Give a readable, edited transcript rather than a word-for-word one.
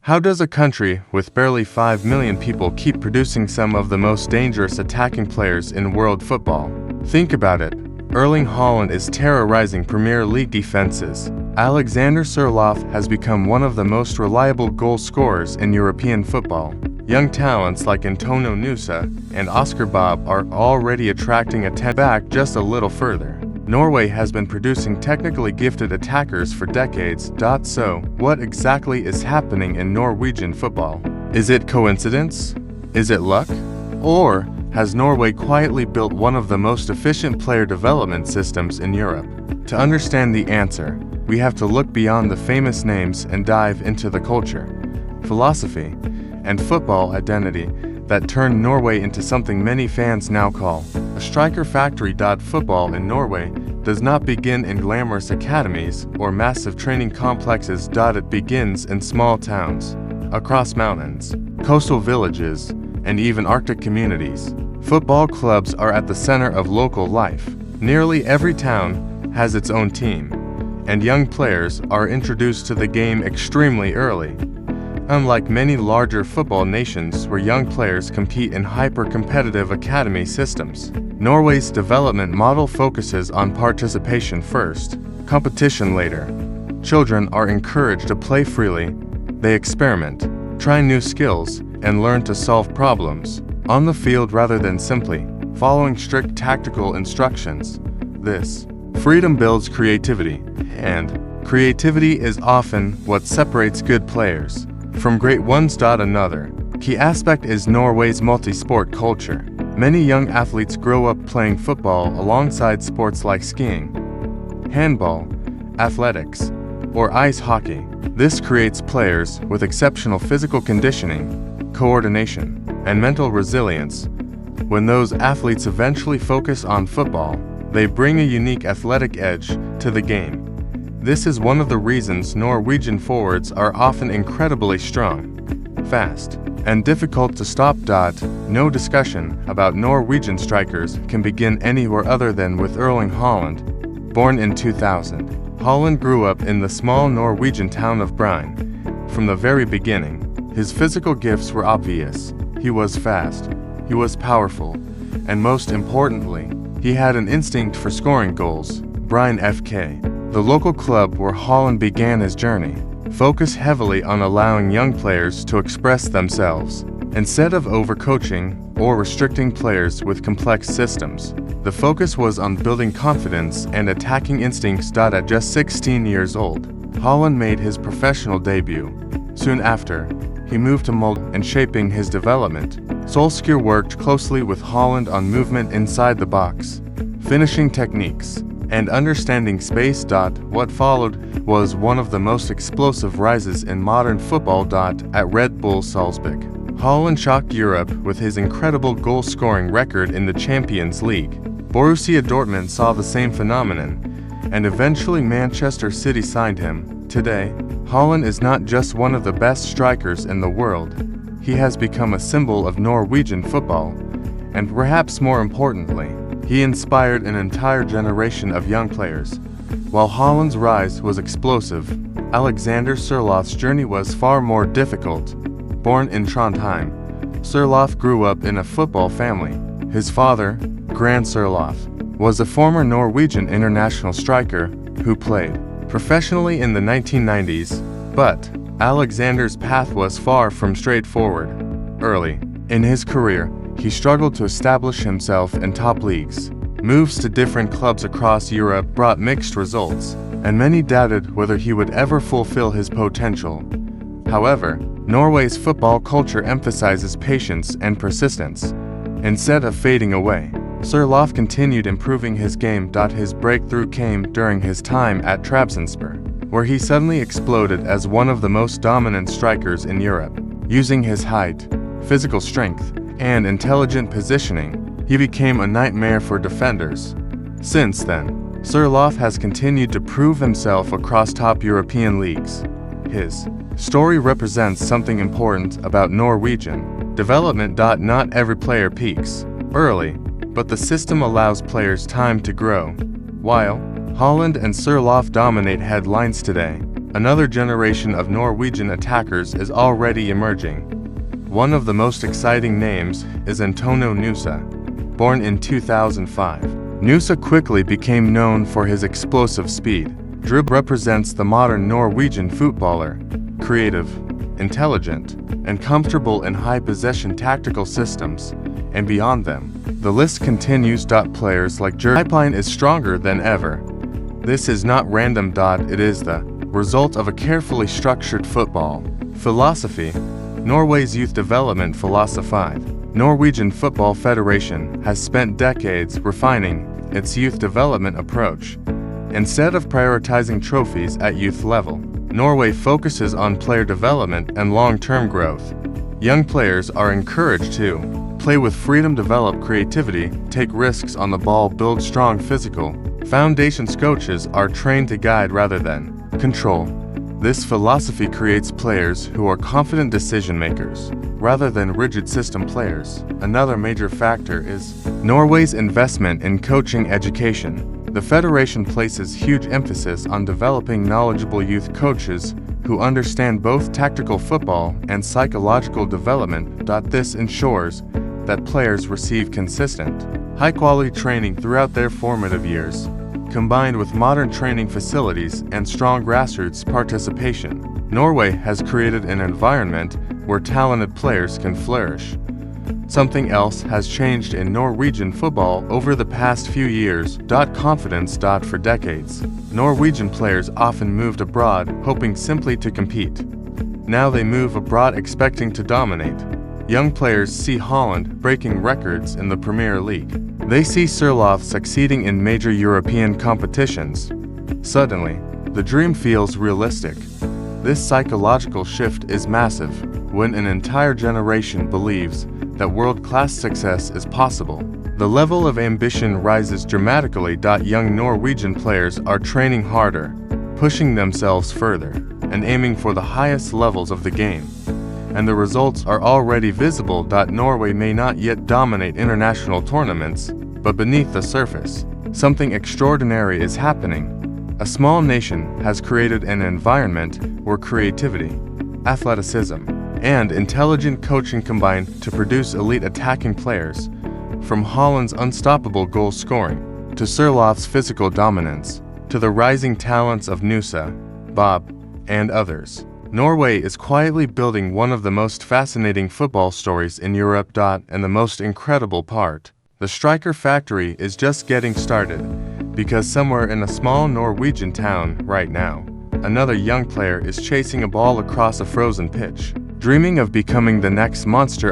How does a country with barely 5 million people keep producing some of the most dangerous attacking players in world football? Think about it. Erling Haaland is terrorizing Premier League defenses. Alexander Sørloth has become one of the most reliable goal scorers in European football. Young talents like Antonio Nusa and Bobb are already attracting attention. Back just a little further, Norway has been producing technically gifted attackers for decades. So, what exactly is happening in Norwegian football? Is it coincidence? Is it luck? Or has Norway quietly built one of the most efficient player development systems in Europe? To understand the answer, we have to look beyond the famous names and dive into the culture, philosophy, and football identity that turned Norway into something many fans now call a striker factory. Football in Norway does not begin in glamorous academies or massive training complexes. It begins in small towns, across mountains, coastal villages, and even Arctic communities. Football clubs are at the center of local life. Nearly every town has its own team, and young players are introduced to the game extremely early. Unlike many larger football nations where young players compete in hyper-competitive academy systems, Norway's development model focuses on participation first, competition later. Children are encouraged to play freely, they experiment, try new skills, and learn to solve problems on the field rather than simply following strict tactical instructions. This freedom builds creativity, and creativity is often what separates good players from great ones. Another key aspect is Norway's multi-sport culture. Many young athletes grow up playing football alongside sports like skiing, handball, athletics, or ice hockey. This creates players with exceptional physical conditioning, coordination, and mental resilience. When those athletes eventually focus on football, they bring a unique athletic edge to the game. This is one of the reasons Norwegian forwards are often incredibly strong, fast, and difficult to stop. No discussion about Norwegian strikers can begin anywhere other than with Erling Haaland. Born in 2000, Haaland grew up in the small Norwegian town of Bryne. From the very beginning, his physical gifts were obvious. He was fast, he was powerful, and most importantly, he had an instinct for scoring goals. Bryne FK, the local club where Haaland began his journey, focused heavily on allowing young players to express themselves. Instead of overcoaching or restricting players with complex systems, the focus was on building confidence and attacking instincts. At just 16 years old, Haaland made his professional debut. Soon after, he moved to Molde and shaping his development. Solskjaer worked closely with Haaland on movement inside the box, finishing techniques, and understanding space. What followed was one of the most explosive rises in modern football. At Red Bull Salzburg, Haaland shocked Europe with his incredible goal-scoring record in the Champions League. Borussia Dortmund saw the same phenomenon, and eventually Manchester City signed him. Today, Haaland is not just one of the best strikers in the world, he has become a symbol of Norwegian football, and perhaps more importantly, he inspired an entire generation of young players. While Haaland's rise was explosive, Alexander Sørloth's journey was far more difficult. Born in Trondheim, Sørloth grew up in a football family. His father, Grand Sørloth, was a former Norwegian international striker who played professionally in the 1990s, but Alexander's path was far from straightforward. Early in his career, he struggled to establish himself in top leagues. Moves to different clubs across Europe brought mixed results, and many doubted whether he would ever fulfill his potential. However, Norway's football culture emphasizes patience and persistence. Instead of fading away, Sørloth continued improving his game. His breakthrough came during his time at Trabzonspor, where he suddenly exploded as one of the most dominant strikers in Europe. Using his height, physical strength, and intelligent positioning, he became a nightmare for defenders. Since then, Sørloth has continued to prove himself across top European leagues. His story represents something important about Norwegian development. Not every player peaks early, but the system allows players time to grow. While Haaland and Sørloth dominate headlines today, Another generation of Norwegian attackers is already emerging. One of the most exciting names is Antonio Nusa. Born in 2005, Nusa quickly became known for his explosive speed. Dribble represents the modern Norwegian footballer, creative, intelligent, and comfortable in high-possession tactical systems, and beyond them. The list continues. Players like Jørgen pipeline is stronger than ever. This is not random. It is the result of a carefully structured football philosophy. Norway's youth development philosophy. Norwegian Football Federation has spent decades refining its youth development approach. Instead of prioritizing trophies at youth level, Norway focuses on player development and long-term growth. Young players are encouraged to play with freedom, develop creativity, take risks on the ball, build strong physical foundations. Coaches are trained to guide rather than control. This philosophy creates players who are confident decision makers, rather than rigid system players. Another major factor is Norway's investment in coaching education. The Federation places huge emphasis on developing knowledgeable youth coaches who understand both tactical football and psychological development. This ensures that players receive consistent, high-quality training throughout their formative years, combined with modern training facilities and strong grassroots participation. Norway has created an environment where talented players can flourish. Something else has changed in Norwegian football over the past few years. Confidence. For decades, Norwegian players often moved abroad hoping simply to compete. Now they move abroad expecting to dominate. Young players see Haaland breaking records in the Premier League. They see Sørloth succeeding in major European competitions. Suddenly, the dream feels realistic. This psychological shift is massive when an entire generation believes that world-class success is possible. The level of ambition rises dramatically. Young Norwegian players are training harder, pushing themselves further, and aiming for the highest levels of the game. And the results are already visible. Norway may not yet dominate international tournaments, but beneath the surface, something extraordinary is happening. A small nation has created an environment where creativity, athleticism, and intelligent coaching combine to produce elite attacking players. From Haaland's unstoppable goal scoring, to Sørloth's physical dominance, to the rising talents of Nusa, Bobb, and others. Norway is quietly building one of the most fascinating football stories in Europe. And the most incredible part, the striker factory is just getting started, because somewhere in a small Norwegian town right now, another young player is chasing a ball across a frozen pitch, dreaming of becoming the next monster